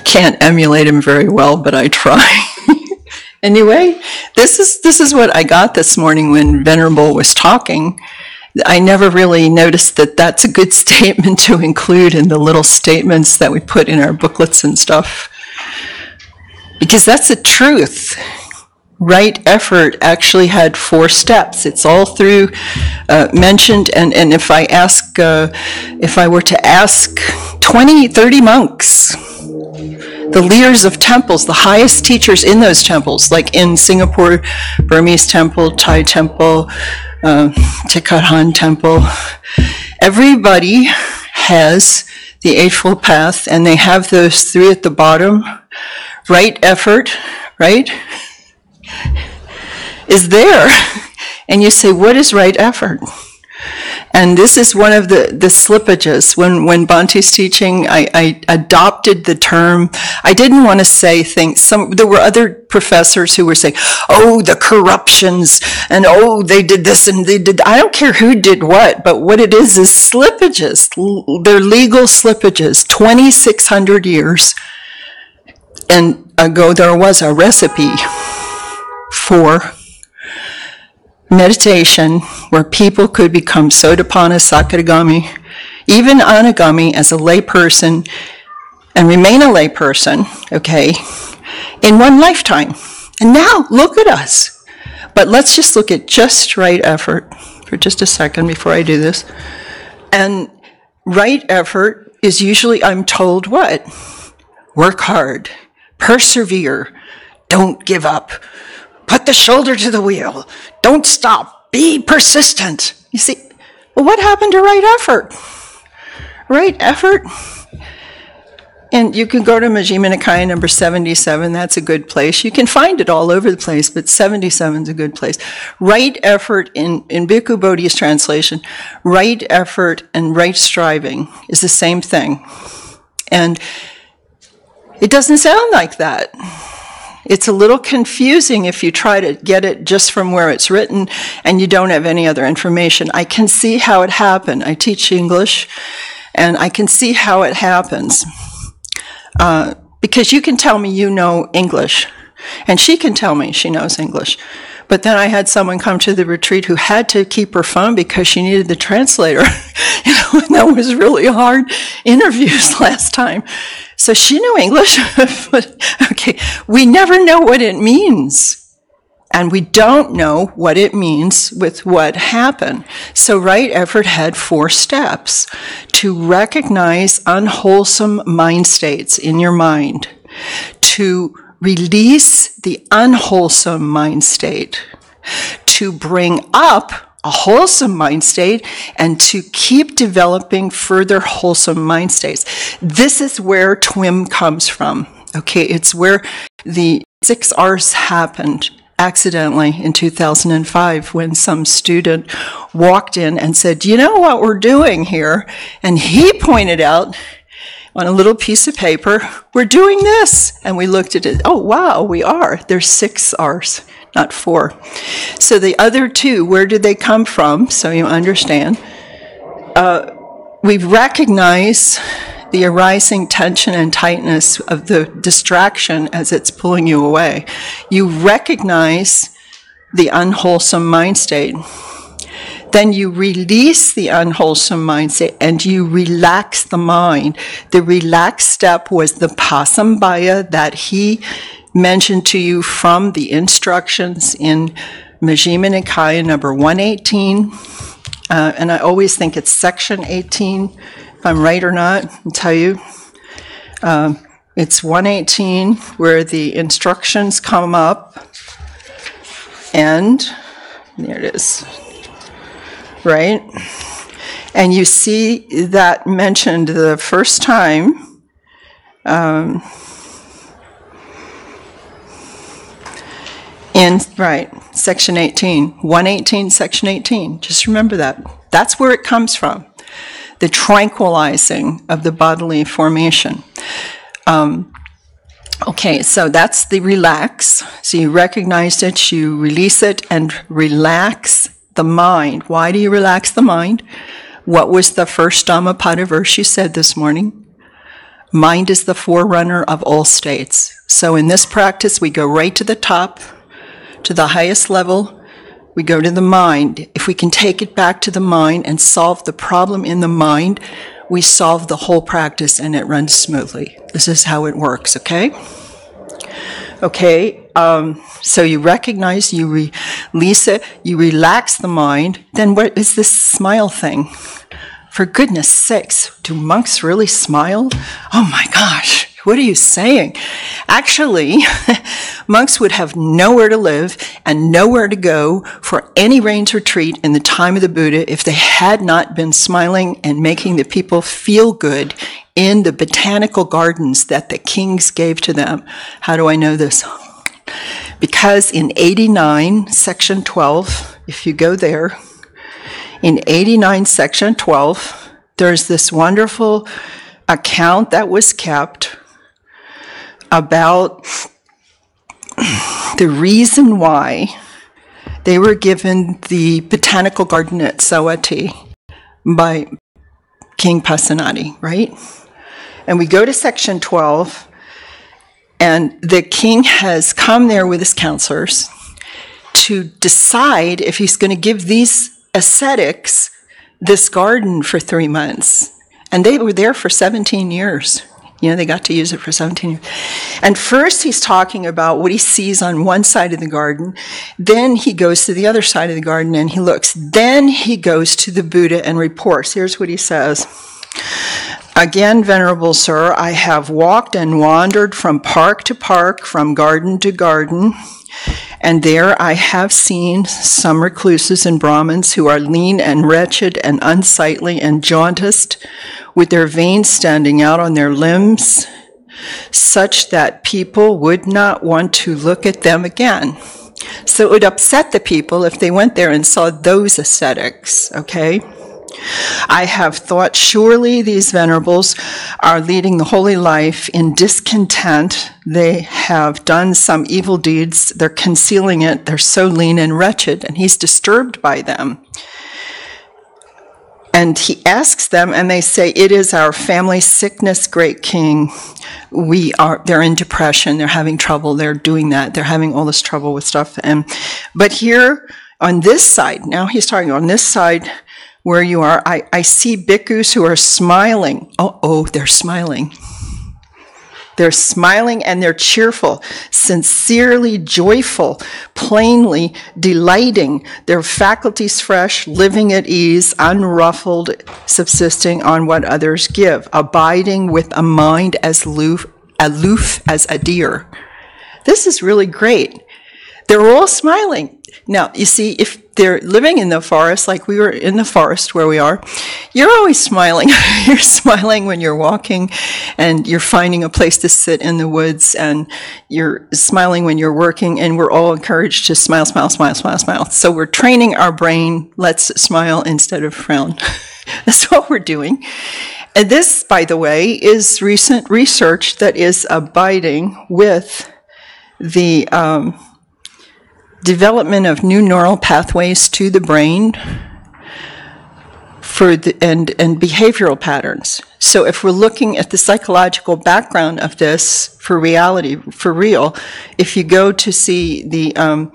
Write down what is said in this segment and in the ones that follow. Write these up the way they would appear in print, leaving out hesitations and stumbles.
can't emulate him very well, but I try. Anyway, this is what I got this morning when Venerable was talking. I never really noticed that that's a good statement to include in the little statements that we put in our booklets and stuff. Because that's the truth. Right effort actually had 4 steps. It's all through mentioned, and if I were to ask 20, 30 monks, the leaders of temples, the highest teachers in those temples, like in Singapore, Burmese temple, Thai temple, Thich Han temple, everybody has the Eightfold Path, and they have those 3 at the bottom. Right effort, right, is there. And you say, what is right effort? And this is one of the slippages. When Bhante's teaching, I adopted the term. I didn't want to say things. There were other professors who were saying, oh, the corruptions, and oh, they did this and they did. I don't care who did what, but what it is slippages. They're legal slippages. 2,600 years and ago, there was a recipe for meditation where people could become Sotapanna, Sakadagami, even Anagami as a lay person, and remain a lay person, okay, in one lifetime. And now, look at us. But let's just look at just right effort for just a second before I do this. And right effort is usually, I'm told, what? Work hard. Persevere. Don't give up. Put the shoulder to the wheel. Don't stop. Be persistent. You see, well, what happened to right effort? Right effort? And you can go to Majjhima Nikaya number 77. That's a good place. You can find it all over the place, but 77 is a good place. Right effort in Bhikkhu Bodhi's translation, right effort and right striving is the same thing. And it doesn't sound like that. It's a little confusing if you try to get it just from where it's written and you don't have any other information. I can see how it happened. I teach English, and I can see how it happens. Because you can tell me you know English, and she can tell me she knows English. But then I had someone come to the retreat who had to keep her phone because she needed the translator. And that was really hard interviews last time. So she knew English, but okay, we never know what it means. And we don't know what it means with what happened. So right effort had 4 steps: to recognize unwholesome mind states in your mind, to release the unwholesome mind state, to bring up a wholesome mind state, and to keep developing further wholesome mind states. This is where TWIM comes from. Okay, it's where the 6 R's happened accidentally in 2005 when some student walked in and said, "You know what we're doing here?" And he pointed out on a little piece of paper, "We're doing this." And we looked at it. Oh, wow, we are. There's 6 R's, not 4. So the other 2, where did they come from? So you understand. We recognize the arising tension and tightness of the distraction as it's pulling you away. You recognize the unwholesome mind state. Then you release the unwholesome mind state and you relax the mind. The relaxed step was the pasambaya that he mentioned to you from the instructions in Majjhima Nikaya number 118. And I always think it's section 18, if I'm right or not, I'll tell you. It's 118 where the instructions come up. And there it is. Right? And you see that mentioned the first time in, right, section 18, 118, section 18. Just remember that. That's where it comes from, the tranquilizing of the bodily formation. Okay, so that's the relax. So you recognize it, you release it, and relax the mind. Why do you relax the mind? What was the first Dhammapada verse you said this morning? Mind is the forerunner of all states. So in this practice, we go right to the top, to the highest level. We go to the mind. If we can take it back to the mind and solve the problem in the mind, we solve the whole practice and it runs smoothly. This is how it works, okay? Okay, so you recognize, you release it, you relax the mind. Then what is this smile thing? For goodness sakes, do monks really smile? Oh my gosh, what are you saying? Actually, monks would have nowhere to live and nowhere to go for any rains retreat in the time of the Buddha if they had not been smiling and making the people feel good in the botanical gardens that the kings gave to them. How do I know this? Because in 89, section 12, if you go there, in 89, section 12, there's this wonderful account that was kept about the reason why they were given the botanical garden at Sawati by King Pasenadi, right? And we go to section 12, and the king has come there with his counselors to decide if he's going to give these ascetics this garden for 3 months. And they were there for 17 years. You know, they got to use it for 17 years. And first he's talking about what he sees on one side of the garden. Then he goes to the other side of the garden and he looks. Then he goes to the Buddha and reports. Here's what he says. Again, Venerable Sir, I have walked and wandered from park to park, from garden to garden, and there I have seen some recluses and Brahmins who are lean and wretched and unsightly and jaundiced, with their veins standing out on their limbs, such that people would not want to look at them again. So it would upset the people if they went there and saw those ascetics, okay? I have thought surely these venerables are leading the holy life in discontent. They have done some evil deeds. They're concealing it. They're so lean and wretched, and he's disturbed by them. And he asks them, and they say, it is our family sickness, great king. They're in depression. They're having trouble. They're doing that. They're having all this trouble with stuff. But here on this side, now he's talking on this side, where you are, I see bhikkhus who are smiling. Oh, they're smiling. They're smiling and they're cheerful, sincerely joyful, plainly delighting, their faculties fresh, living at ease, unruffled, subsisting on what others give, abiding with a mind as aloof as a deer. This is really great. They're all smiling. Now, you see, if they're living in the forest, like we were in the forest where we are, you're always smiling. You're smiling when you're walking and you're finding a place to sit in the woods, and you're smiling when you're working, and we're all encouraged to smile, smile, smile, smile, smile. So we're training our brain, let's smile instead of frown. That's what we're doing. And this, by the way, is recent research that is abiding with the development of new neural pathways to the brain and behavioral patterns. So if we're looking at the psychological background of this for reality, for real, if you go to see the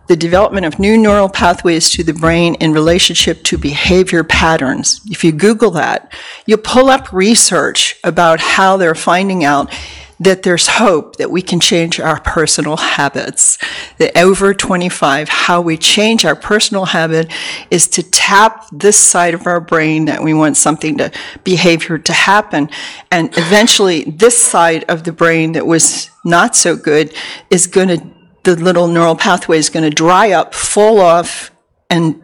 development of new neural pathways to the brain in relationship to behavior patterns, if you Google that, you'll pull up research about how they're finding out that there's hope that we can change our personal habits. That over 25, how we change our personal habit is to tap this side of our brain that we want something to behavior to happen. And eventually this side of the brain that was not so good is going to, the little neural pathway is going to dry up, fall off, and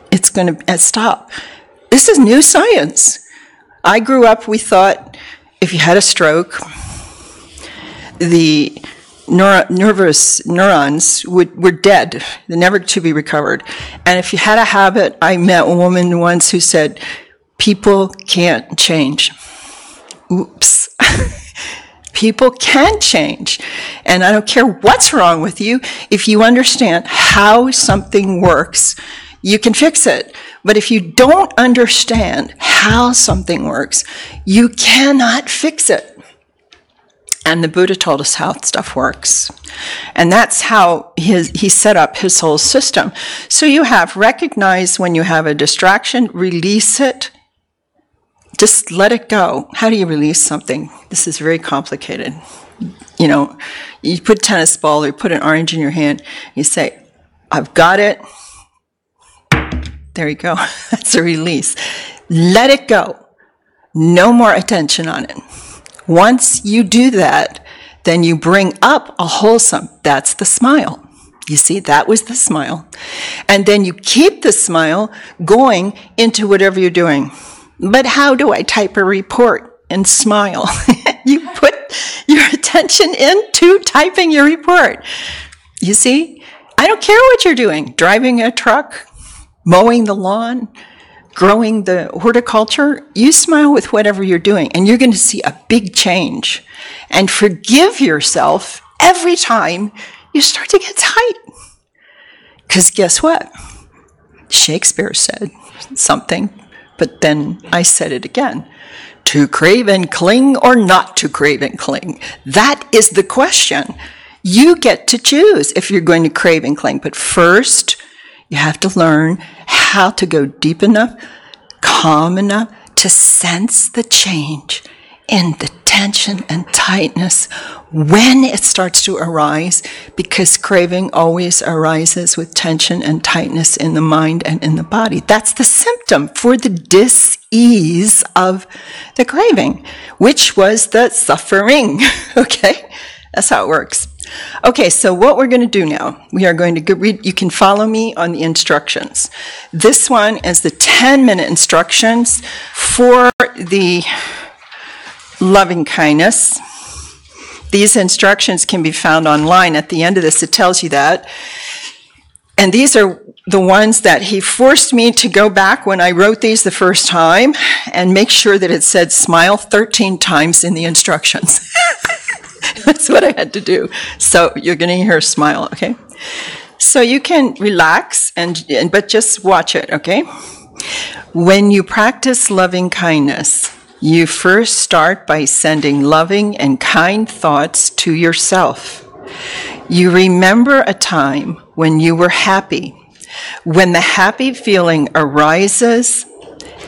it's going to stop. This is new science. I grew up, we thought if you had a stroke, the nervous neurons were dead. They're never to be recovered. And if you had a habit, I met a woman once who said, people can't change. Oops. People can change. And I don't care what's wrong with you. If you understand how something works, you can fix it. But if you don't understand how something works, you cannot fix it. And the Buddha told us how stuff works. And that's how he set up his whole system. So you have recognize when you have a distraction, release it, just let it go. How do you release something? This is very complicated. You know, you put a tennis ball or you put an orange in your hand, you say, I've got it. There you go. That's a release. Let it go. No more attention on it. Once you do that, then you bring up a wholesome. That's the smile. You see, that was the smile. And then you keep the smile going into whatever you're doing. But how do I type a report and smile? You put your attention into typing your report. You see, I don't care what you're doing. Driving a truck, mowing the lawn, growing the horticulture, you smile with whatever you're doing, and you're going to see a big change. And forgive yourself every time you start to get tight. Because guess what? Shakespeare said something, but then I said it again. To crave and cling or not to crave and cling? That is the question. You get to choose if you're going to crave and cling. But first, you have to learn how to go deep enough, calm enough to sense the change in the tension and tightness when it starts to arise, because craving always arises with tension and tightness in the mind and in the body. That's the symptom for the dis-ease of the craving, which was the suffering. Okay? That's how it works. Okay, so what we're going to do now, we are going to read, you can follow me on the instructions. This one is the 10-minute instructions for the loving kindness. These instructions can be found online. At the end of this, it tells you that. And these are the ones that he forced me to go back when I wrote these the first time and make sure that it said smile 13 times in the instructions. That's what I had to do. So you're going to hear a smile, okay? So you can relax, but just watch it, okay? When you practice loving kindness, you first start by sending loving and kind thoughts to yourself. You remember a time when you were happy. When the happy feeling arises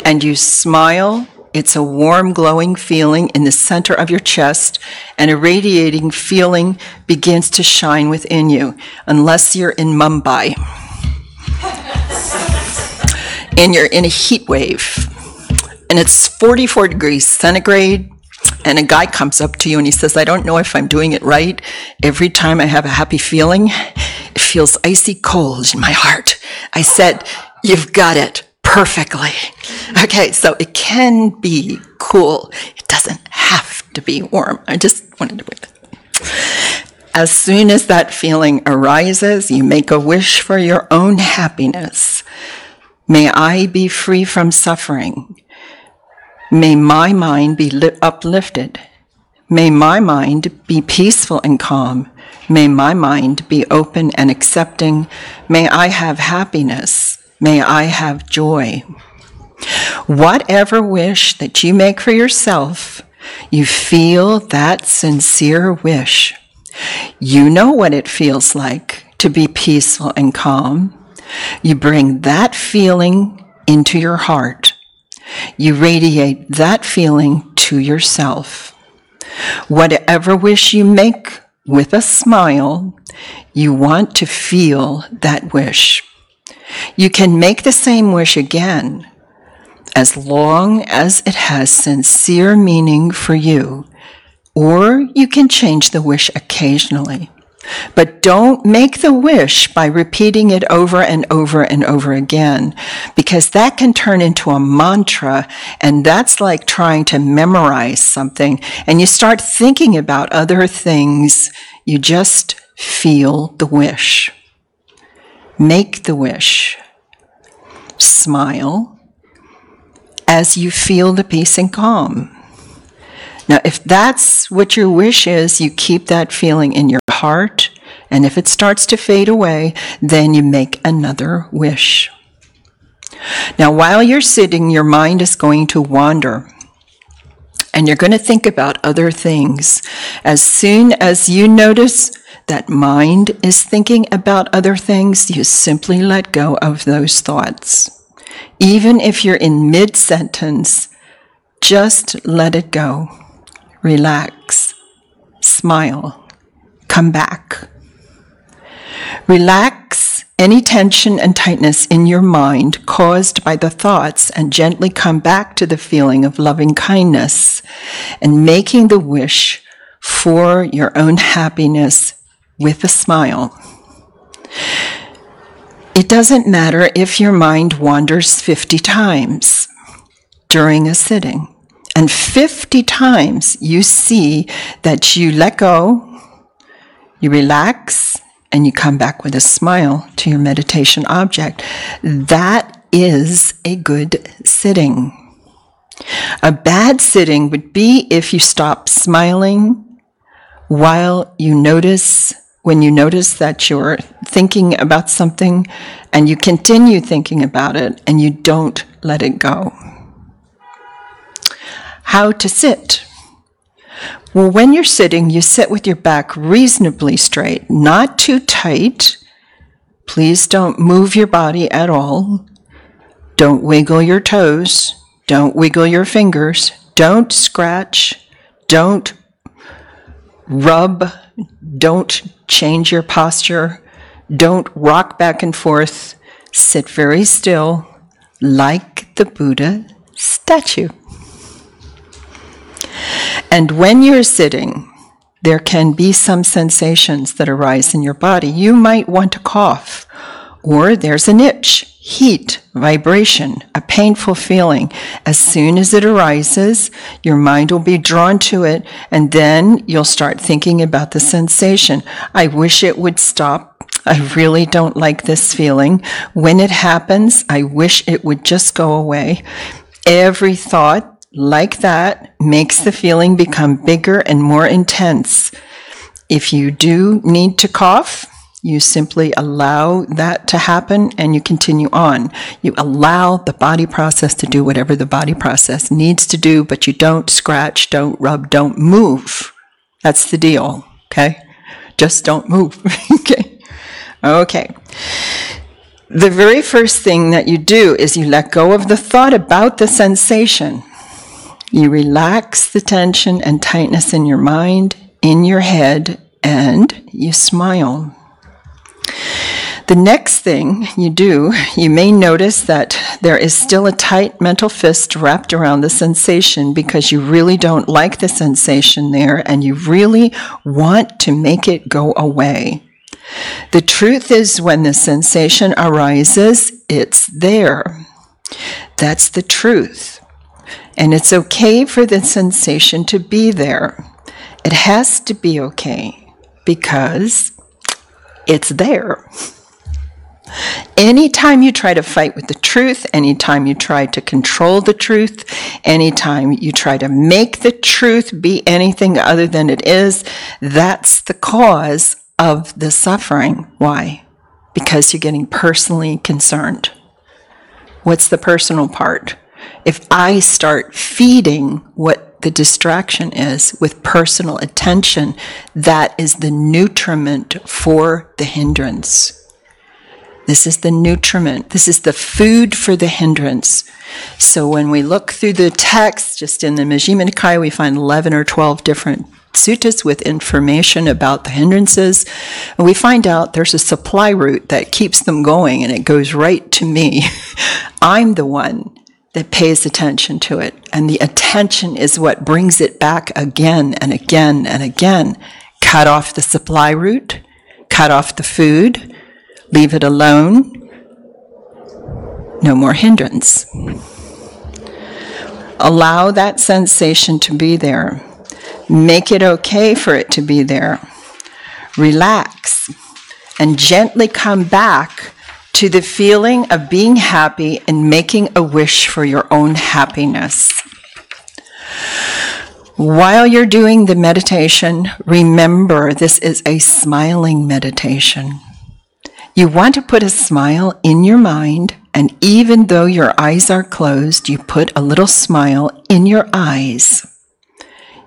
and you smile, it's a warm, glowing feeling in the center of your chest, and a radiating feeling begins to shine within you, unless you're in Mumbai. And you're in a heat wave. And it's 44 degrees centigrade, and a guy comes up to you and he says, I don't know if I'm doing it right. Every time I have a happy feeling, it feels icy cold in my heart. I said, you've got it perfectly. Okay, so it can be cool. It doesn't have to be warm. I just wanted to put it. As soon as that feeling arises, you make a wish for your own happiness. May I be free from suffering. May my mind be uplifted. May my mind be peaceful and calm. May my mind be open and accepting. May I have happiness. May I have joy. Whatever wish that you make for yourself, you feel that sincere wish. You know what it feels like to be peaceful and calm. You bring that feeling into your heart. You radiate that feeling to yourself. Whatever wish you make with a smile, you want to feel that wish. You can make the same wish again, as long as it has sincere meaning for you, or you can change the wish occasionally. But don't make the wish by repeating it over and over and over again, because that can turn into a mantra, and that's like trying to memorize something, and you start thinking about other things. You just feel the wish. Make the wish. Smile as you feel the peace and calm. Now, if that's what your wish is, you keep that feeling in your heart, and if it starts to fade away, then you make another wish. Now, while you're sitting, your mind is going to wander. And you're going to think about other things. As soon as you notice that mind is thinking about other things, you simply let go of those thoughts. Even if you're in mid-sentence, just let it go. Relax. Smile. Come back. Relax any tension and tightness in your mind caused by the thoughts and gently come back to the feeling of loving kindness and making the wish for your own happiness with a smile. It doesn't matter if your mind wanders 50 times during a sitting, and 50 times you see that you let go, you relax, and you come back with a smile to your meditation object. That is a good sitting. A bad sitting would be if you stop smiling when you notice that you're thinking about something and you continue thinking about it and you don't let it go. How to sit? Well, when you're sitting, you sit with your back reasonably straight, not too tight. Please don't move your body at all. Don't wiggle your toes. Don't wiggle your fingers. Don't scratch. Don't rub. Don't change your posture. Don't rock back and forth. Sit very still, like the Buddha statue. And when you're sitting, there can be some sensations that arise in your body. You might want to cough, or there's an itch, heat, vibration, a painful feeling. As soon as it arises, your mind will be drawn to it, and then you'll start thinking about the sensation. I wish it would stop. I really don't like this feeling. When it happens, I wish it would just go away. Every thought like that makes the feeling become bigger and more intense. If you do need to cough, you simply allow that to happen and you continue on. You allow the body process to do whatever the body process needs to do, but you don't scratch, don't rub, don't move. That's the deal, okay? Just don't move, okay? Okay. The very first thing that you do is you let go of the thought about the sensation. You relax the tension and tightness in your mind, in your head, and you smile. The next thing you do, you may notice that there is still a tight mental fist wrapped around the sensation because you really don't like the sensation there and you really want to make it go away. The truth is, when the sensation arises, it's there. That's the truth. And it's okay for the sensation to be there. It has to be okay because it's there. Anytime you try to fight with the truth, anytime you try to control the truth, anytime you try to make the truth be anything other than it is, that's the cause of the suffering. Why? Because you're getting personally concerned. What's the personal part? If I start feeding what the distraction is with personal attention, that is the nutriment for the hindrance. This is the nutriment. This is the food for the hindrance. So when we look through the text, just in the Majjhima Nikaya, we find 11 or 12 different suttas with information about the hindrances. And we find out there's a supply route that keeps them going, and it goes right to me. I'm the one that pays attention to it. And the attention is what brings it back again and again and again. Cut off the supply route, cut off the food, leave it alone. No more hindrance. Allow that sensation to be there. Make it okay for it to be there. Relax and gently come back to the feeling of being happy and making a wish for your own happiness. While you're doing the meditation, remember this is a smiling meditation. You want to put a smile in your mind And even though your eyes are closed, you put a little smile in your eyes.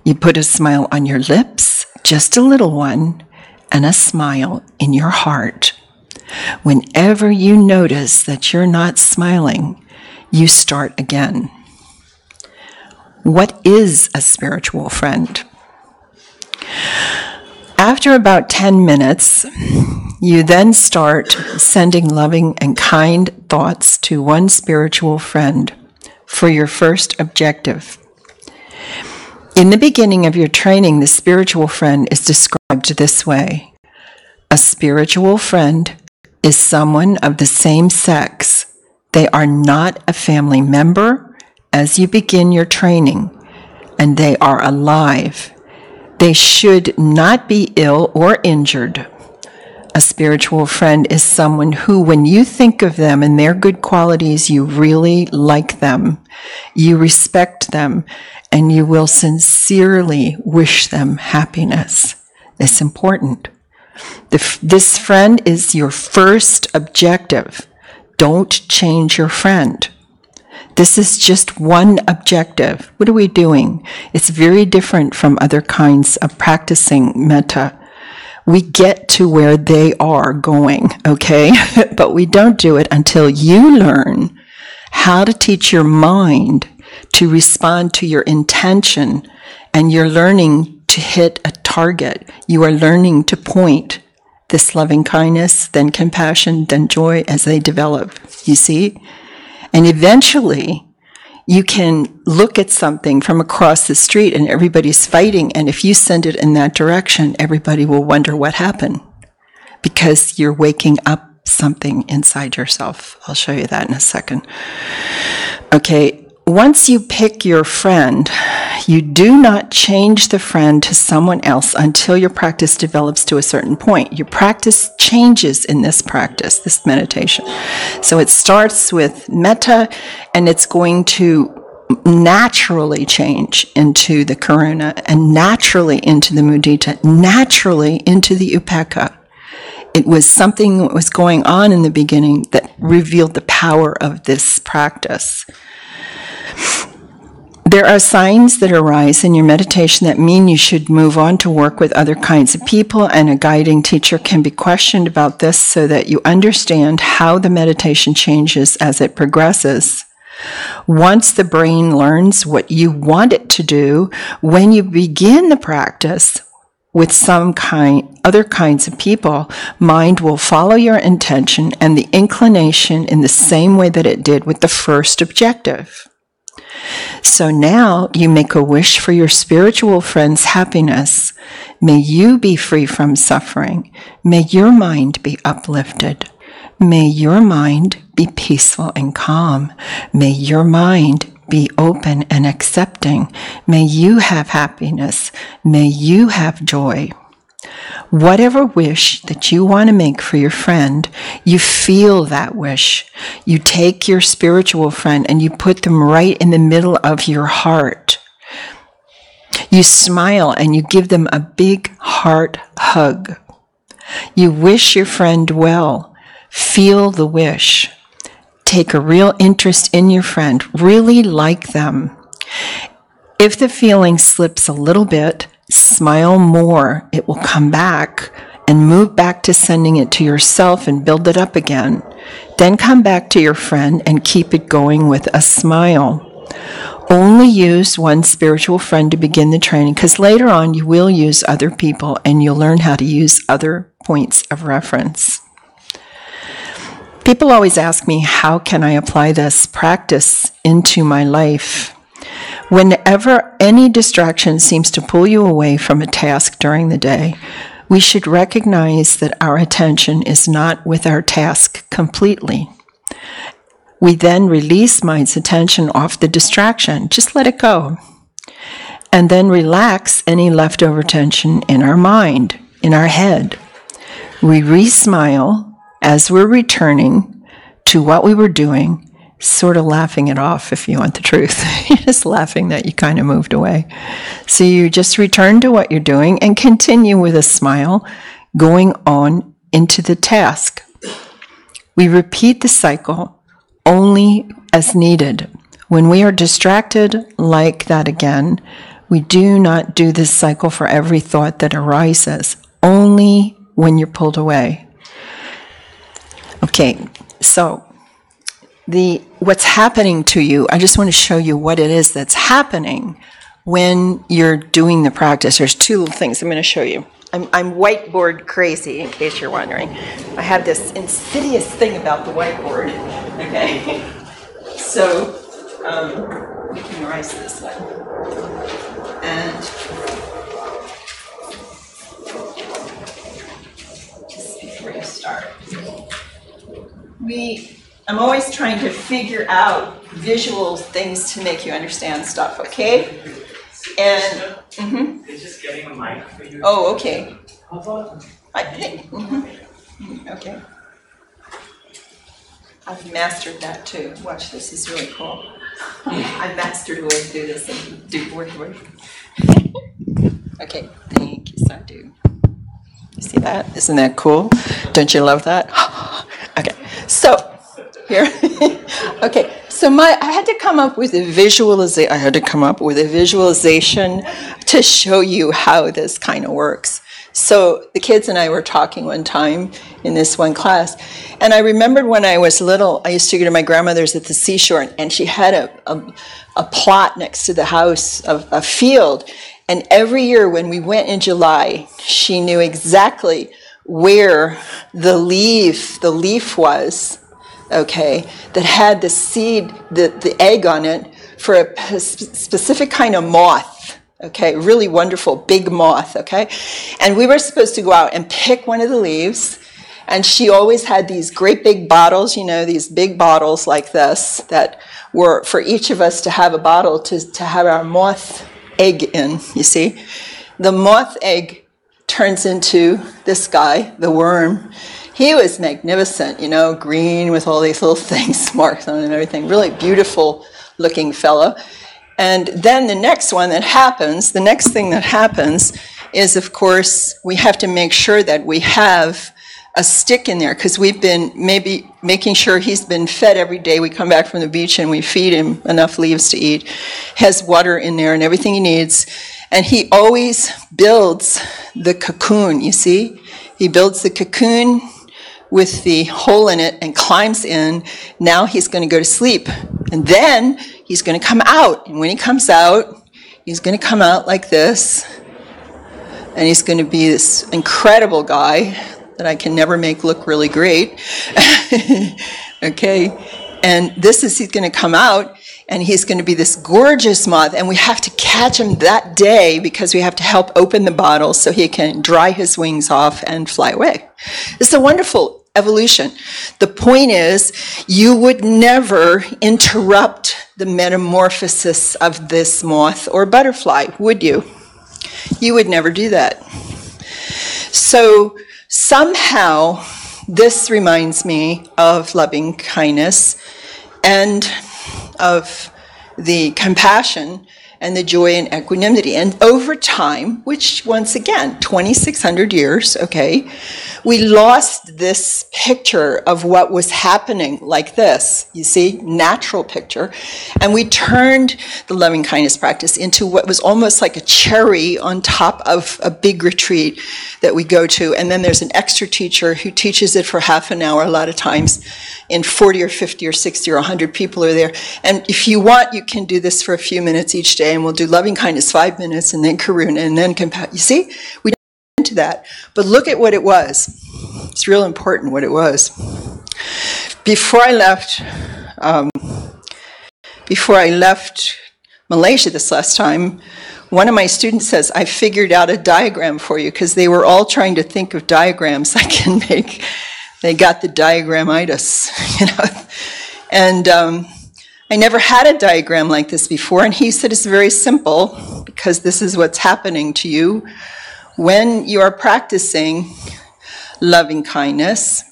You put a smile on your lips, just a little one, and a smile in your heart. Whenever you notice that you're not smiling, you start again. What is a spiritual friend? After about 10 minutes, you then start sending loving and kind thoughts to one spiritual friend for your first objective. In the beginning of your training, the spiritual friend is described this way. A spiritual friend is someone of the same sex. They are not a family member as you begin your training, and they are alive. They should not be ill or injured. A spiritual friend is someone who, when you think of them and their good qualities, you really like them, you respect them, and you will sincerely wish them happiness. It's important. This friend is your first objective. Don't change your friend. This is just one objective. What are we doing? It's very different from other kinds of practicing metta. We get to where they are going, okay? But we don't do it until you learn how to teach your mind to respond to your intention, and you're learning to hit a target. You are learning to point this loving kindness, then compassion, then joy as they develop, you see? And eventually, you can look at something from across the street and everybody's fighting, and if you send it in that direction, everybody will wonder what happened, because you're waking up something inside yourself. I'll show you that in a second. Okay, once you pick your friend, you do not change the friend to someone else until your practice develops to a certain point. Your practice changes in this practice, this meditation. So it starts with metta, and it's going to naturally change into the karuna, and naturally into the mudita, naturally into the upekkha. It was something that was going on in the beginning that revealed the power of this practice. There are signs that arise in your meditation that mean you should move on to work with other kinds of people, and a guiding teacher can be questioned about this so that you understand how the meditation changes as it progresses. Once the brain learns what you want it to do, when you begin the practice with other kinds of people, mind will follow your intention and the inclination in the same way that it did with the first objective. So now you make a wish for your spiritual friend's happiness. May you be free from suffering. May your mind be uplifted. May your mind be peaceful and calm. May your mind be open and accepting. May you have happiness. May you have joy. Whatever wish that you want to make for your friend, you feel that wish. You take your spiritual friend and you put them right in the middle of your heart. You smile and you give them a big heart hug. You wish your friend well. Feel the wish. Take a real interest in your friend. Really like them. If the feeling slips a little bit, smile more. It will come back, and move back to sending it to yourself and build it up again. Then come back to your friend and keep it going with a smile. Only use one spiritual friend to begin the training, because later on you will use other people and you'll learn how to use other points of reference. People always ask me, how can I apply this practice into my life? Whenever any distraction seems to pull you away from a task during the day, we should recognize that our attention is not with our task completely. We then release mind's attention off the distraction. Just let it go. And then relax any leftover tension in our mind, in our head. We re-smile as we're returning to what we were doing, sort of laughing it off, if you want the truth. You're just laughing that you kind of moved away. So you just return to what you're doing and continue with a smile, going on into the task. We repeat the cycle only as needed. When we are distracted like that again, we do not do this cycle for every thought that arises, only when you're pulled away. Okay, so what's happening to you, I just want to show you what it is that's happening when you're doing the practice. There's two little things I'm going to show you. I'm whiteboard crazy, in case you're wondering. I have this insidious thing about the whiteboard, okay? So, we can erase this one. And just before you start, I'm always trying to figure out visual things to make you understand stuff, okay? And It's just getting a mic for you. oh, okay. How about I think. Okay. I've mastered that too. Watch, this is really cool. I mastered a way to do this and do work. Okay, thank you, Sadhu. You see that? Isn't that cool? Don't you love that? Okay, so here. Okay, so I had to come up with a visualization. I had to come up with a visualization to show you how this kind of works. So the kids and I were talking one time in this one class, and I remembered when I was little, I used to go to my grandmother's at the seashore, and she had a plot next to the house, a field, and every year when we went in July, she knew exactly where the leaf was, okay, that had the seed, the egg on it for a specific kind of moth. Okay, really wonderful, big moth, okay? And we were supposed to go out and pick one of the leaves, and she always had these great big bottles, these big bottles like this, that were for each of us to have a bottle to have our moth egg in, you see? The moth egg turns into this guy, the worm. He was magnificent, green with all these little things marked on it and everything. Really beautiful looking fellow. And then the next thing that happens is, of course, we have to make sure that we have a stick in there, because we've been maybe making sure he's been fed every day. We come back from the beach and we feed him enough leaves to eat, has water in there and everything he needs. And he always builds the cocoon, you see? He builds the cocoon with the hole in it and climbs in. Now he's going to go to sleep. And then he's going to come out. And when he comes out, he's going to come out like this. And he's going to be this incredible guy that I can never make look really great. Okay? And he's going to come out, and he's going to be this gorgeous moth. And we have to catch him that day because we have to help open the bottle so he can dry his wings off and fly away. It's a wonderful evolution. The point is, you would never interrupt the metamorphosis of this moth or butterfly, would you? You would never do that. So somehow, this reminds me of loving kindness and of the compassion and the joy and equanimity. And over time, which once again, 2,600 years, okay, we lost this picture of what was happening like this, you see, natural picture, and we turned the loving kindness practice into what was almost like a cherry on top of a big retreat that we go to, and then there's an extra teacher who teaches it for half an hour a lot of times, and 40 or 50 or 60 or 100 people are there. And if you want, you can do this for a few minutes each day, and we'll do loving kindness 5 minutes, and then karuna, and then compassion. You see, we don't get into that. But look at what it was. It's real important what it was. Before I left Malaysia this last time, one of my students says, I figured out a diagram for you, because they were all trying to think of diagrams I can make. They got the diagramitis, And I never had a diagram like this before, and he said it's very simple, because this is what's happening to you when you are practicing loving kindness.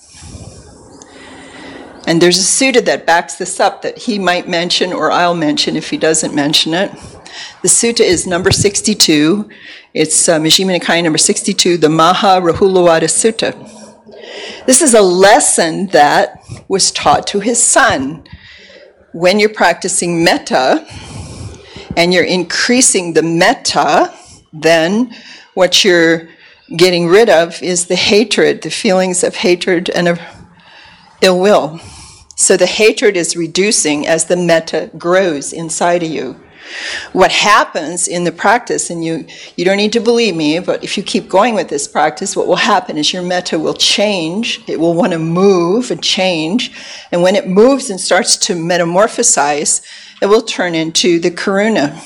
And there's a sutta that backs this up that he might mention, or I'll mention if he doesn't mention it. The sutta is number 62. It's Majjhima Nikaya number 62, the Maha Rahulawada Sutta. This is a lesson that was taught to his son, when you're practicing metta and you're increasing the metta, then what you're getting rid of is the hatred, the feelings of hatred and of ill will. So the hatred is reducing as the metta grows inside of you. What happens in the practice, and you don't need to believe me, but if you keep going with this practice, what will happen is your metta will change. It will want to move and change. And when it moves and starts to metamorphosize, it will turn into the karuna.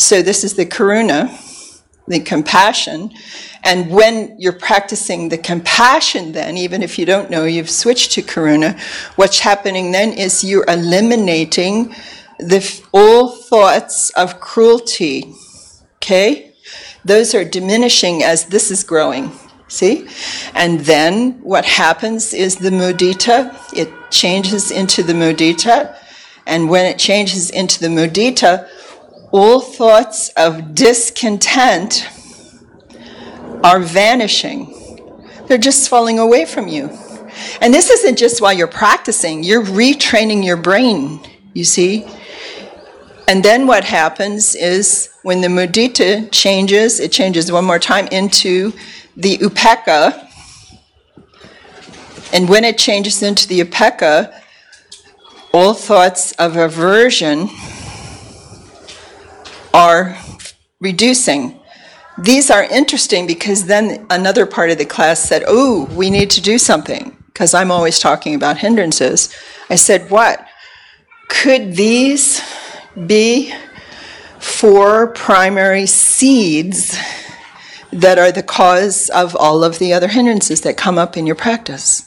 So this is the karuna, the compassion. And when you're practicing the compassion then, even if you don't know you've switched to karuna, what's happening then is you're eliminating all thoughts of cruelty, okay? Those are diminishing as this is growing, see? And then what happens is the mudita, it changes into the mudita, and when it changes into the mudita, all thoughts of discontent are vanishing. They're just falling away from you. And this isn't just while you're practicing, you're retraining your brain, you see? And then what happens is when the mudita changes, it changes one more time into the upekkha. And when it changes into the upekkha, all thoughts of aversion are reducing. These are interesting because then another part of the class said, oh, we need to do something, because I'm always talking about hindrances. I said, what? Could these be 4 primary seeds that are the cause of all of the other hindrances that come up in your practice?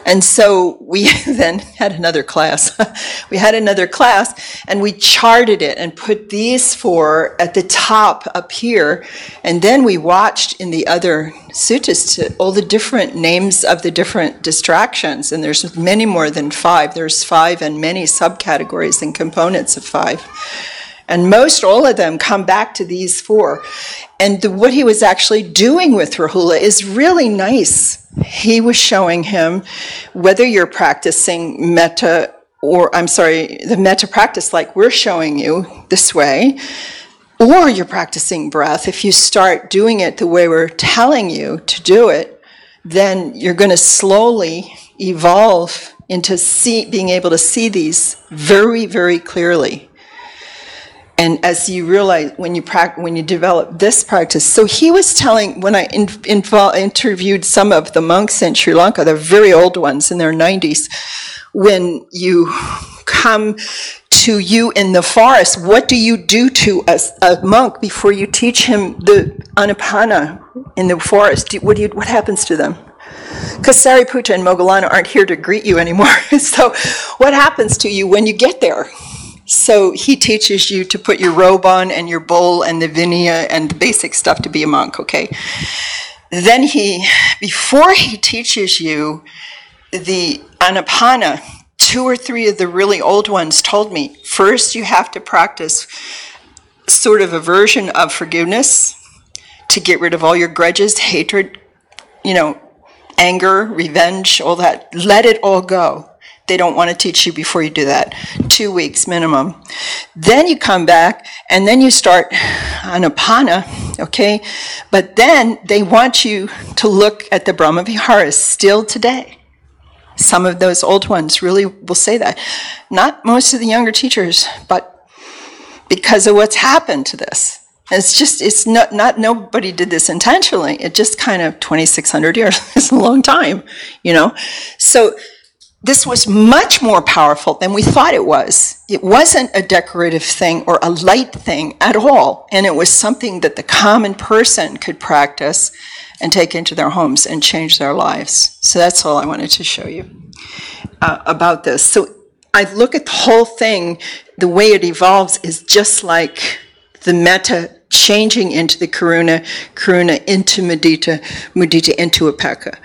And so we then had another class. We had another class, and we charted it and put these 4 at the top up here. And then we watched in the other suttas to all the different names of the different distractions. And there's many more than 5. There's 5 and many subcategories and components of 5. And most all of them come back to these 4. And what he was actually doing with Rahula is really nice. He was showing him whether you're practicing metta, the metta practice like we're showing you this way, or you're practicing breath. If you start doing it the way we're telling you to do it, then you're going to slowly evolve into being able to see these very, very clearly. And as you realize when you develop this practice, so he was telling, when I interviewed some of the monks in Sri Lanka, the very old ones in their 90s, when you come to you in the forest, what do you do to a monk before you teach him the anapana in the forest? What happens to them? Because Sariputta and Moggallana aren't here to greet you anymore. So what happens to you when you get there? So he teaches you to put your robe on and your bowl and the vinaya and the basic stuff to be a monk, okay? Then before he teaches you the anapana, 2 or 3 of the really old ones told me, first you have to practice sort of a version of forgiveness to get rid of all your grudges, hatred, anger, revenge, all that. Let it all go. They don't want to teach you before you do that. 2 weeks minimum. Then you come back and then you start anapana, okay? But then they want you to look at the Brahma Viharas still today. Some of those old ones really will say that. Not most of the younger teachers, but because of what's happened to this. It's not nobody did this intentionally. It just kind of 2,600 years. It's a long time, So this was much more powerful than we thought it was. It wasn't a decorative thing or a light thing at all. And it was something that the common person could practice and take into their homes and change their lives. So that's all I wanted to show you about this. So I look at the whole thing, the way it evolves is just like the metta changing into the karuna, karuna into mudita, mudita into upekkha.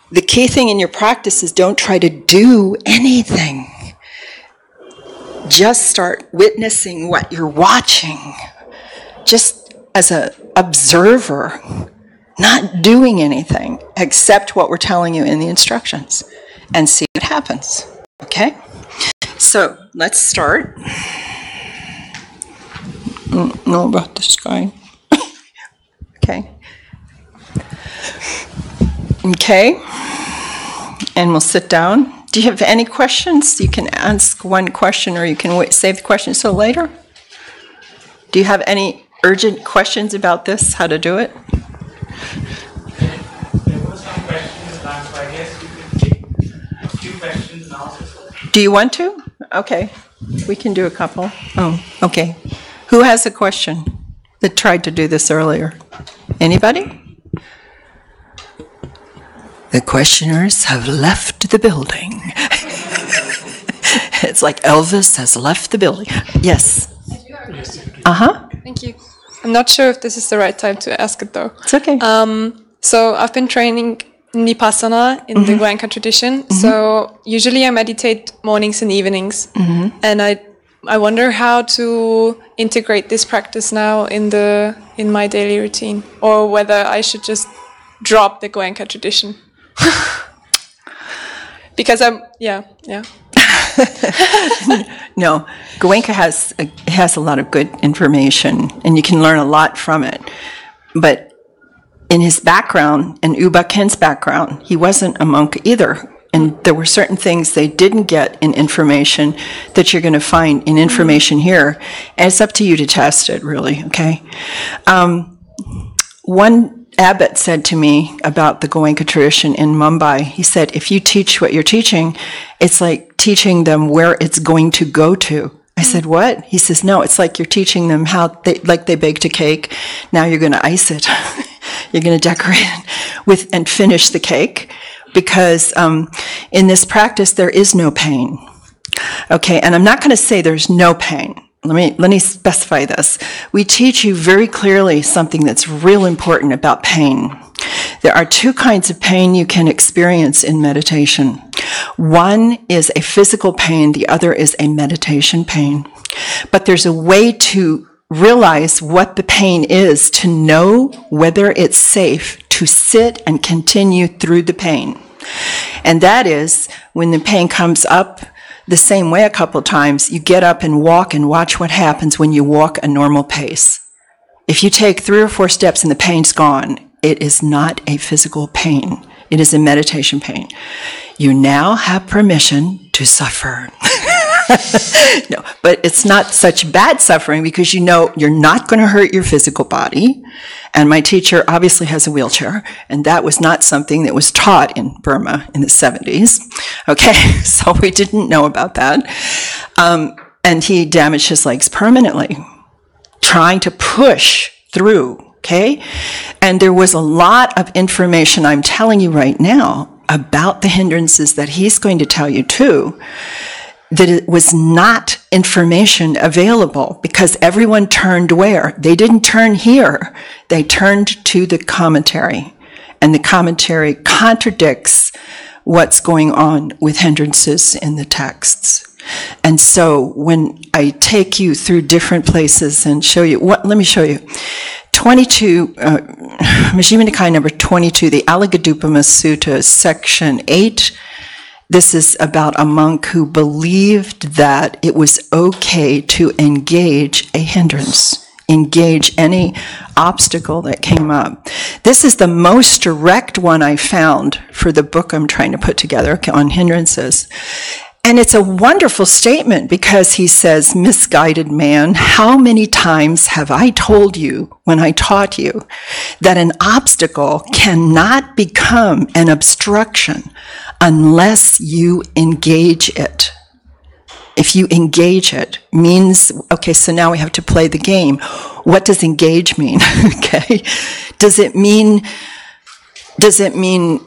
The key thing in your practice is don't try to do anything. Just start witnessing what you're watching, just as an observer, not doing anything except what we're telling you in the instructions, and see what happens, okay? So So let's start. I don't know about this guy. Okay. Okay. And we'll sit down. Do you have any questions? You can ask one question, or you can save the question till later. Do you have any urgent questions about this, how to do it? There were some questions last, so I guess you could take a few questions now. Do you want to? Okay. We can do a couple. Oh, okay. Who has a question that tried to do this earlier? Anybody? The questioners have left the building. It's like Elvis has left the building. Yes. Uh-huh. Thank you. I'm not sure if this is the right time to ask it, though. It's okay. So I've been training Vipassana in the Goenka tradition. Mm-hmm. So usually I meditate mornings and evenings. Mm-hmm. And I wonder how to integrate this practice now in my daily routine, or whether I should just drop the Goenka tradition. Because yeah. No, Goenka has a lot of good information, and you can learn a lot from it. But in his background, in U Ba Khin's background, he wasn't a monk either. And there were certain things they didn't get in information that you're going to find in information here. And it's up to you to test it, really, okay? One abbot said to me about the Goenka tradition in Mumbai, he said, if you teach what you're teaching, it's like teaching them where it's going to go to. I said, what? He says, no, it's like you're teaching them how they baked a cake. Now you're going to ice it. You're going to decorate it and finish the cake. Because in this practice, there is no pain. Okay, and I'm not going to say there's no pain. Let me specify this. We teach you very clearly something that's real important about pain. There are two kinds of pain you can experience in meditation. One is a physical pain, the other is a meditation pain. But there's a way to realize what the pain is, to know whether it's safe to sit and continue through the pain. And that is, when the pain comes up the same way a couple times, you get up and walk and watch what happens when you walk a normal pace. If you take 3 or 4 steps and the pain's gone, it is not a physical pain. It is a meditation pain. You now have permission to suffer. No, but it's not such bad suffering because you know you're not going to hurt your physical body. And my teacher obviously has a wheelchair, and that was not something that was taught in Burma in the 70s. Okay, so we didn't know about that. And he damaged his legs permanently, trying to push through, okay? And there was a lot of information I'm telling you right now about the hindrances that he's going to tell you too, that it was not information available because everyone turned where? They didn't turn here. They turned to the commentary. And the commentary contradicts what's going on with hindrances in the texts. And so when I take you through different places and show you, let me show you. 22, Majjhima Nikaya number 22, the Alagadupama Sutta, section 8, this is about a monk who believed that it was okay to engage a hindrance, engage any obstacle that came up. This is the most direct one I found for the book I'm trying to put together on hindrances. And it's a wonderful statement because he says, misguided man, how many times have I told you when I taught you that an obstacle cannot become an obstruction unless you engage it? If you engage it, means, okay, so now we have to play the game. What does engage mean? Okay. Does it mean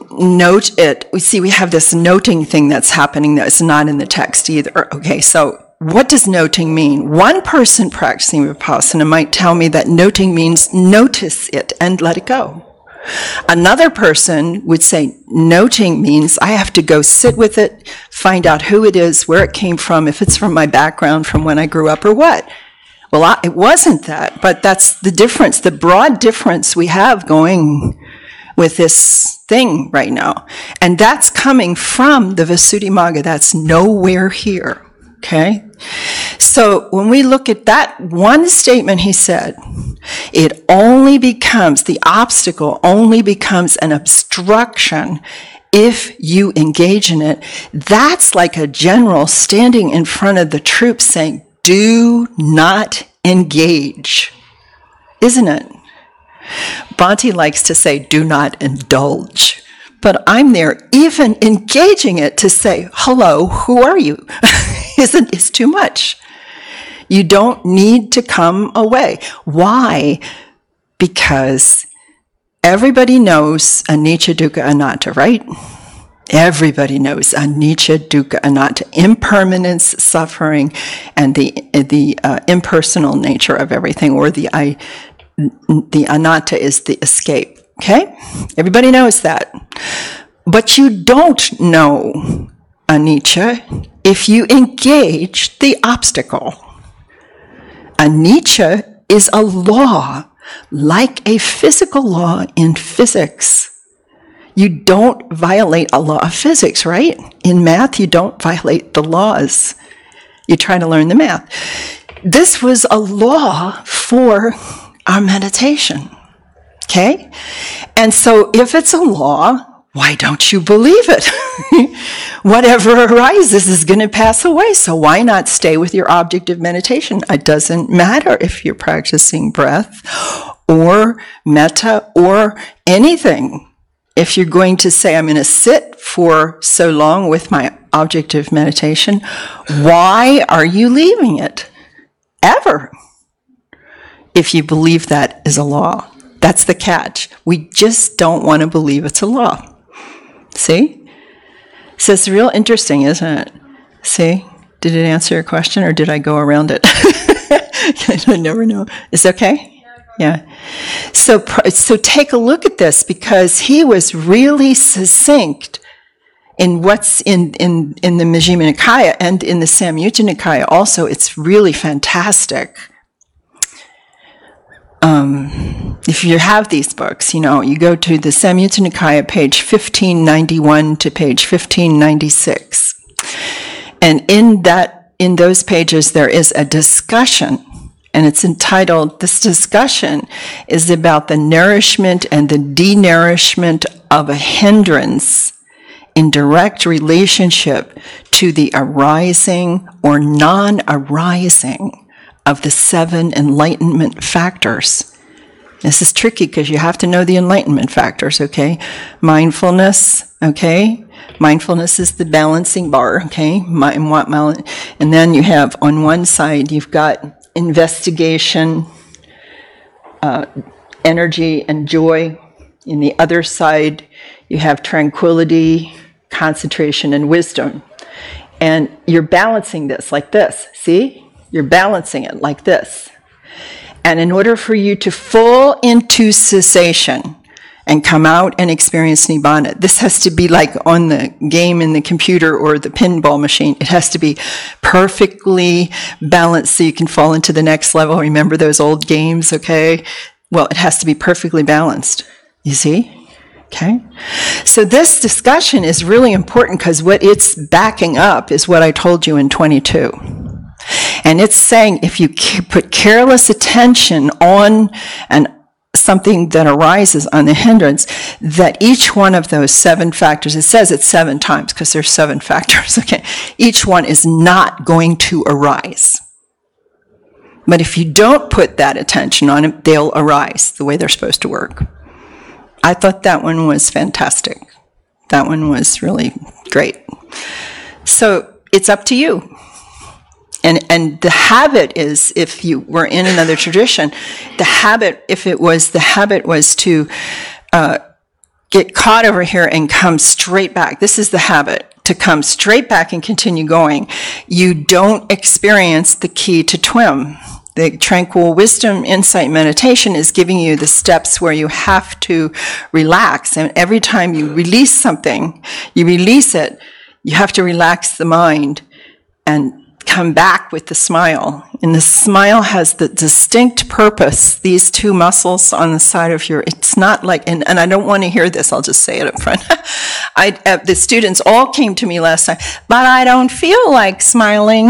note it? We have this noting thing that's happening that's not in the text either. Okay, so what does noting mean? One person practicing Vipassana might tell me that noting means notice it and let it go. Another person would say noting means I have to go sit with it, find out who it is, where it came from, if it's from my background, from when I grew up or what. Well, it wasn't that, but that's the difference, the broad difference we have going with this thing right now. And that's coming from the Visuddhimagga. That's nowhere here. Okay? So when we look at that one statement he said, it only becomes, the obstacle only becomes an obstruction if you engage in it. That's like a general standing in front of the troops saying, do not engage. Isn't it? Bhante likes to say, do not indulge. But I'm there even engaging it to say, hello, who are you? It's too much. You don't need to come away. Why? Because everybody knows anicca, dukkha, anatta, right? Everybody knows anicca, dukkha, anatta, impermanence, suffering, and the impersonal nature of everything, or the anatta is the escape. Okay? Everybody knows that. But you don't know anicca if you engage the obstacle. Anicca is a law, like a physical law in physics. You don't violate a law of physics, right? In math, you don't violate the laws. You try to learn the math. This was a law for our meditation. Okay? And so if it's a law, why don't you believe it? Whatever arises is going to pass away, so why not stay with your object of meditation? It doesn't matter if you're practicing breath or metta or anything. If you're going to say, I'm going to sit for so long with my object of meditation, why are you leaving it? Ever. If you believe that is a law. That's the catch. We just don't want to believe it's a law. See? So it's real interesting, isn't it? See? Did it answer your question, or did I go around it? I never know. Is it okay? Yeah. So take a look at this, because he was really succinct in what's in the Majjhima Nikaya and in the Samyutta Nikaya also. It's really fantastic. If you have these books, you go to the Samyutta Nikaya, page 1591 to page 1596. And in those pages, there is a discussion, and it's entitled, this discussion is about the nourishment and the denourishment of a hindrance in direct relationship to the arising or non-arising of the 7 enlightenment factors. This is tricky because you have to know the enlightenment factors, okay? Mindfulness, okay? Mindfulness is the balancing bar, okay? And then you have, on one side, you've got investigation, energy, and joy. In the other side, you have tranquility, concentration, and wisdom. And you're balancing this like this, see? You're balancing it like this. And in order for you to fall into cessation and come out and experience Nibbana, this has to be like on the game in the computer or the pinball machine. It has to be perfectly balanced so you can fall into the next level. Remember those old games, okay? Well, it has to be perfectly balanced. You see? Okay? So this discussion is really important because what it's backing up is what I told you in 22. And it's saying if you put careless attention on something that arises on the hindrance, that each one of those 7 factors, it says it 7 times because there's 7 factors, okay? Each one is not going to arise. But if you don't put that attention on it, they'll arise the way they're supposed to work. I thought that one was fantastic. That one was really great. So it's up to you. And the habit is, if you were in another tradition, the habit was to get caught over here and come straight back. This is the habit, to come straight back and continue going. You don't experience the key to TWIM. The tranquil wisdom insight meditation is giving you the steps where you have to relax. And every time you release something, you release it, you have to relax the mind and come back with the smile. And the smile has the distinct purpose, these two muscles on the side of your, it's not like, and I don't want to hear this, I'll just say it up front. The students all came to me last time, but I don't feel like smiling.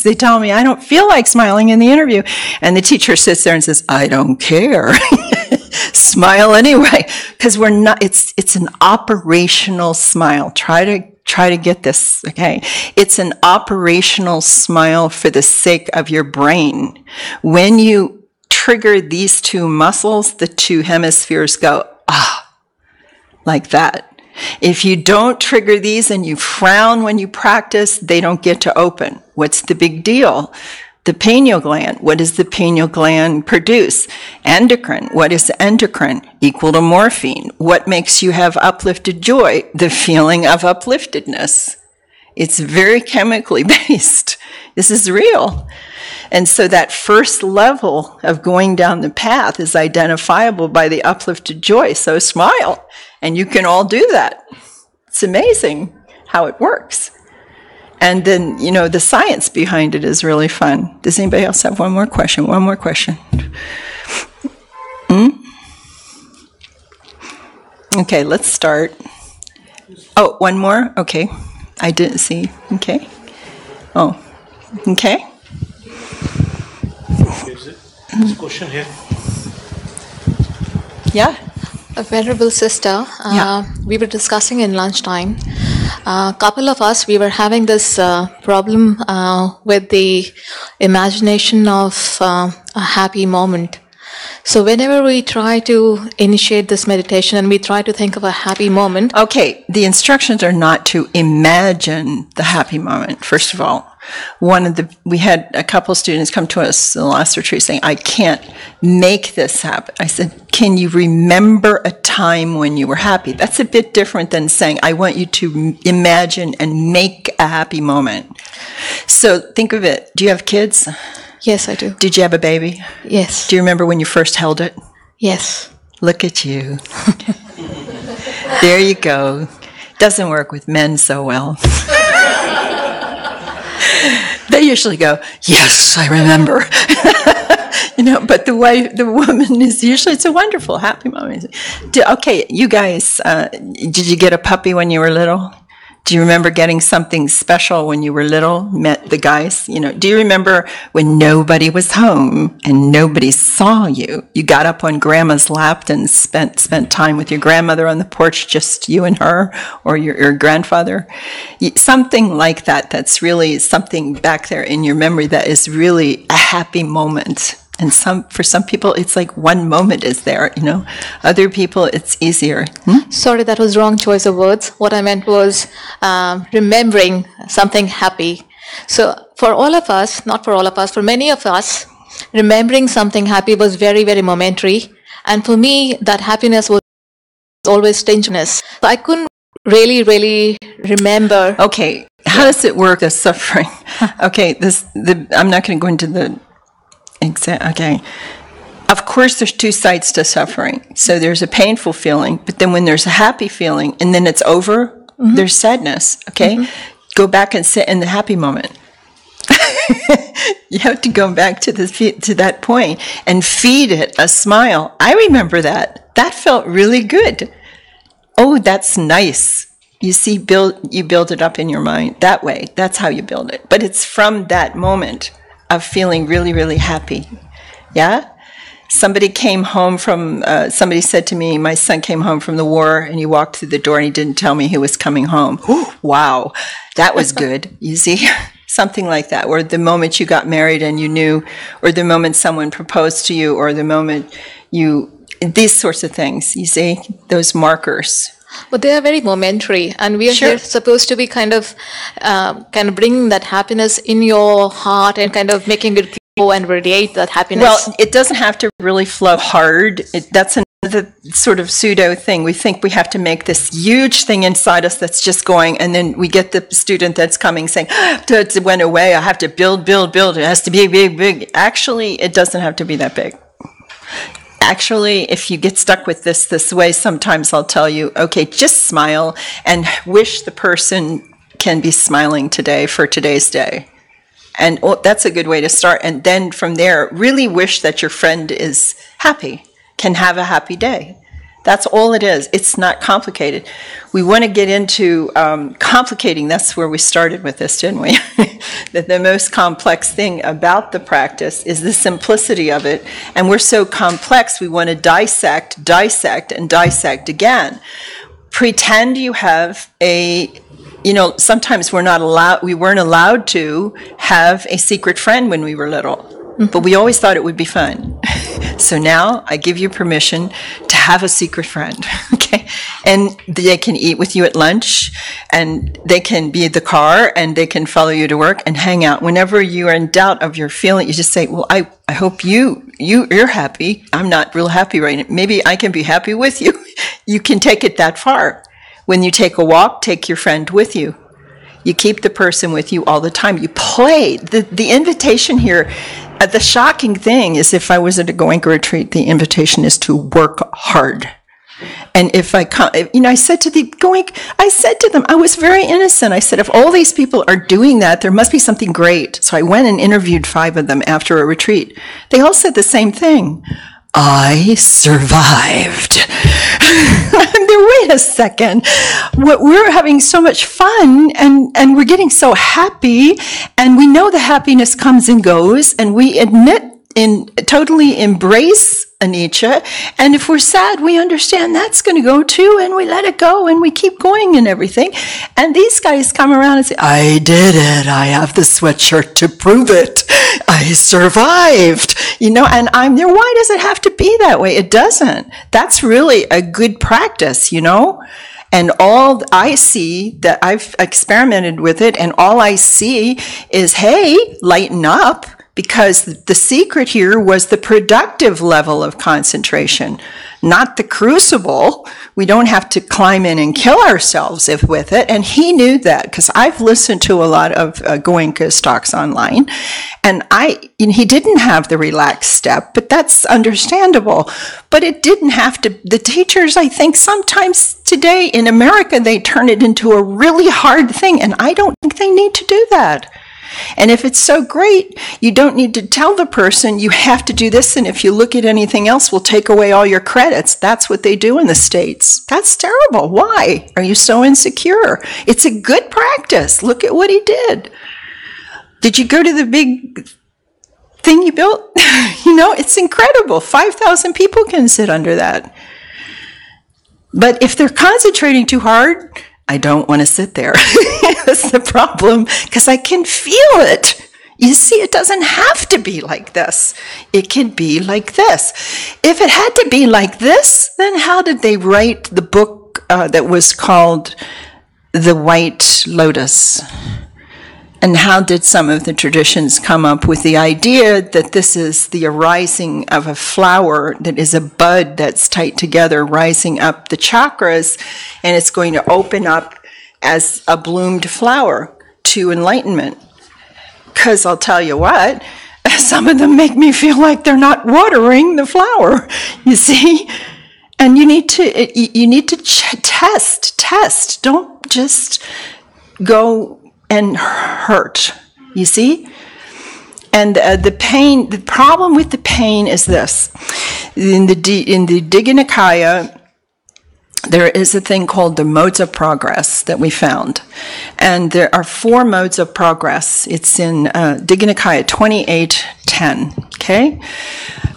They tell me, I don't feel like smiling in the interview. And the teacher sits there and says, I don't care. Smile anyway, because we're not, it's an operational smile. Try to get this, okay? It's an operational smile for the sake of your brain. When you trigger these two muscles, the two hemispheres go, like that. If you don't trigger these and you frown when you practice, they don't get to open. What's the big deal? The pineal gland. What does the pineal gland produce? Endocrine. What is endocrine? Equal to morphine. What makes you have uplifted joy? The feeling of upliftedness. It's very chemically based. This is real. And so that first level of going down the path is identifiable by the uplifted joy. So smile. And you can all do that. It's amazing how it works. And then, the science behind it is really fun. Does anybody else have one more question? One more question. Okay, let's start. Oh, one more? Okay. I didn't see. Okay. Oh, okay. Is it this question here? Yeah. A venerable sister, we were discussing in lunchtime. A couple of us, we were having this problem with the imagination of a happy moment. So whenever we try to initiate this meditation and we try to think of a happy moment. Okay, the instructions are not to imagine the happy moment, first of all. We had a couple students come to us in the last retreat saying, I can't make this happen. I said, can you remember a time when you were happy? That's a bit different than saying, I want you to imagine and make a happy moment. So think of it. Do you have kids? Yes, I do. Did you have a baby? Yes. Do you remember when you first held it? Yes. Look at you. There you go. Doesn't work with men so well. They usually go, yes, I remember. But the woman is usually, it's a wonderful, happy moment. Okay, you guys, did you get a puppy when you were little? Do you remember getting something special when you were little, met the guys? Do you remember when nobody was home and nobody saw you? You got up on grandma's lap and spent time with your grandmother on the porch, just you and her, or your grandfather? Something like that, that's really something back there in your memory that is really a happy moment. And for some people, it's like one moment is there, Other people, it's easier. Sorry, that was wrong choice of words. What I meant was remembering something happy. So for all of us, not for all of us, for many of us, remembering something happy was very, very momentary. And for me, that happiness was always stinginess. So I couldn't really remember. Okay, how does it work, the suffering? Okay, I'm not going to go into the... Okay. Of course, there's two sides to suffering. So there's a painful feeling, but then when there's a happy feeling and then it's over, there's sadness. Okay? Go back and sit in the happy moment. You have to go back to that point and feed it a smile. I remember that. That felt really good. Oh, that's nice. You see, you build it up in your mind that way. That's how you build it. But it's from that moment of feeling really, really happy. Yeah? Somebody said to me, my son came home from the war and he walked through the door and he didn't tell me he was coming home. Ooh, wow, that was good. You see? Something like that. Or the moment you got married and you knew, or the moment someone proposed to you, or the moment these sorts of things, you see? Those markers. But they are very momentary, and we are here supposed to be kind of bringing that happiness in your heart and kind of making it flow and radiate that happiness. Well, it doesn't have to really flow hard. That's another sort of pseudo thing. We think we have to make this huge thing inside us that's just going, and then we get the student that's coming saying, it went away, I have to build. It has to be big. Actually, it doesn't have to be that big. Actually, if you get stuck with this way, sometimes I'll tell you, okay, just smile and wish the person can be smiling today for today's day. And that's a good way to start. And then from there, really wish that your friend is happy, can have a happy day. That's all it is. It's not complicated. We want to get into complicating. That's where we started with this, didn't we? That the most complex thing about the practice is the simplicity of it. And we're so complex, we want to dissect, and dissect again. Pretend you have sometimes we weren't allowed to have a secret friend when we were little. But we always thought it would be fun. So now I give you permission to have a secret friend, okay? And they can eat with you at lunch, and they can be in the car, and they can follow you to work and hang out. Whenever you are in doubt of your feeling, you just say, well, I hope you're happy. I'm not real happy right now. Maybe I can be happy with you. You can take it that far. When you take a walk, take your friend with you. You keep the person with you all the time. You play. The invitation here, the shocking thing is, if I was at a Goenka retreat, the invitation is to work hard. And if I come, I said to them, I was very innocent. I said, if all these people are doing that, there must be something great. So I went and interviewed 5 of them after a retreat. They all said the same thing. I survived. Wait a second. We're having so much fun, and we're getting so happy, and we know the happiness comes and goes, and we admit and totally embrace anicca. And if we're sad, we understand that's going to go too, and we let it go, and we keep going and everything. And these guys come around and say, I did it. I have the sweatshirt to prove it. I survived. And I'm there. Why does it have to be that way? It doesn't. That's really a good practice, And all I see, that I've experimented with it, and all I see is, hey, lighten up. Because the secret here was the productive level of concentration, not the crucible. We don't have to climb in and kill ourselves with it. And he knew that, because I've listened to a lot of Goenka's talks online. And he didn't have the relaxed step, but that's understandable. But it didn't have to. The teachers, I think, sometimes today in America, they turn it into a really hard thing. And I don't think they need to do that. And if it's so great, you don't need to tell the person you have to do this, and if you look at anything else, we'll take away all your credits. That's what they do in the States. That's terrible. Why? Are you so insecure? It's a good practice. Look at what he did. Did you go to the big thing you built? It's incredible. 5,000 people can sit under that. But if they're concentrating too hard, I don't want to sit there. That's the problem, because I can feel it. You see, it doesn't have to be like this. It can be like this. If it had to be like this, then how did they write the book that was called The White Lotus? And how did some of the traditions come up with the idea that this is the arising of a flower that is a bud that's tight together, rising up the chakras, and it's going to open up as a bloomed flower to enlightenment? Because I'll tell you what, some of them make me feel like they're not watering the flower, you see? And you need to test. Don't just go and hurt, you see? And the problem with the pain is this. In the Digha Nikaya, there is a thing called the modes of progress that we found. And there are 4 modes of progress. It's in Digha Nikaya 2810, okay?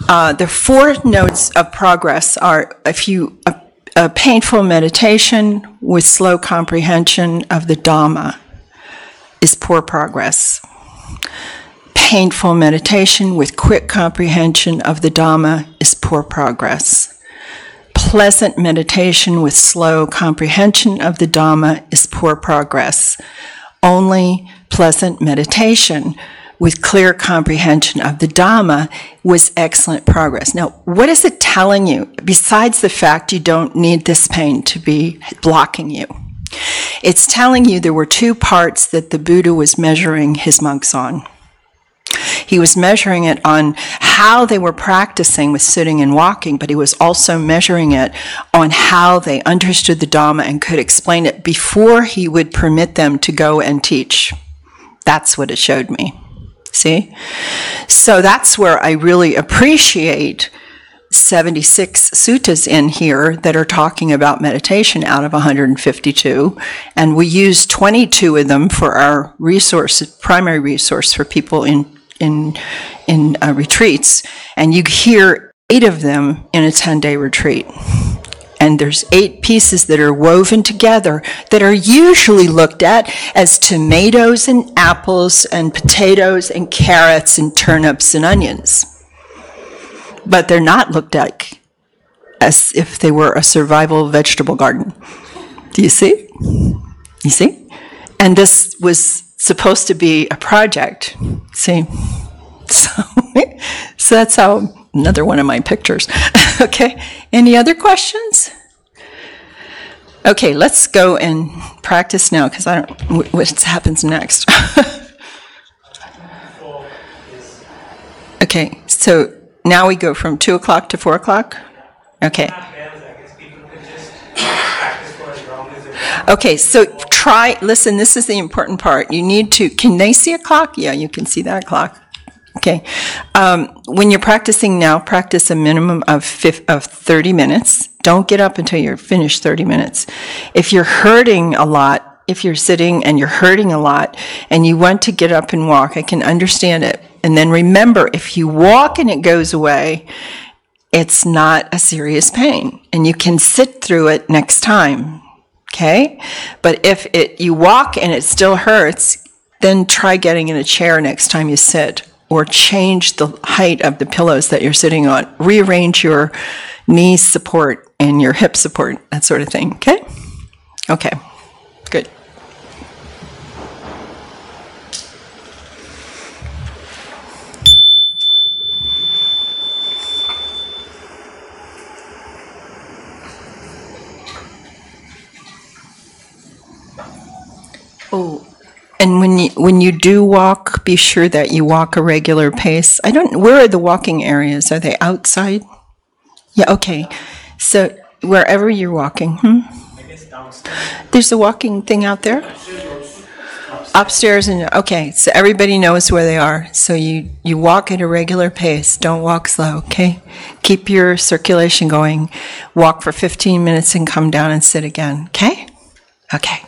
The 4 nodes of progress are a painful meditation with slow comprehension of the Dhamma is poor progress. Painful meditation with quick comprehension of the Dhamma is poor progress. Pleasant meditation with slow comprehension of the Dhamma is poor progress. Only pleasant meditation with clear comprehension of the Dhamma was excellent progress. Now, what is it telling you, besides the fact you don't need this pain to be blocking you? It's telling you there were 2 parts that the Buddha was measuring his monks on. He was measuring it on how they were practicing with sitting and walking, but he was also measuring it on how they understood the Dhamma and could explain it before he would permit them to go and teach. That's what it showed me. See? So that's where I really appreciate 76 suttas in here that are talking about meditation out of 152, and we use 22 of them for our primary resource for people in retreats, and you hear 8 of them in a 10-day retreat. And there's 8 pieces that are woven together that are usually looked at as tomatoes and apples and potatoes and carrots and turnips and onions. But they're not looked at as if they were a survival vegetable garden. Do you see? You see? And this was supposed to be a project. See? So that's how, another one of my pictures. Okay, any other questions? Okay, let's go and practice now, because I don't know what happens next. Okay, so now we go from 2 o'clock to 4 o'clock? Okay. Okay, so listen, this is the important part. You need to, can they see a clock? Yeah, you can see that clock. Okay. When you're practicing now, practice a minimum of 30 minutes. Don't get up until you're finished 30 minutes. If you're hurting a lot, if you're sitting and you're hurting a lot and you want to get up and walk, I can understand it. And then remember, if you walk and it goes away, it's not a serious pain. And you can sit through it next time. Okay? But if you walk and it still hurts, then try getting in a chair next time you sit. Or change the height of the pillows that you're sitting on. Rearrange your knee support and your hip support, that sort of thing. Okay? Okay. Good. Oh. And when you do walk, be sure that you walk a regular pace. Where are the walking areas? Are they outside? Yeah, okay. So wherever you're walking, there's a walking thing out there? Upstairs, and okay, so everybody knows where they are. So you walk at a regular pace. Don't walk slow, okay? Keep your circulation going. Walk for 15 minutes and come down and sit again, okay? Okay.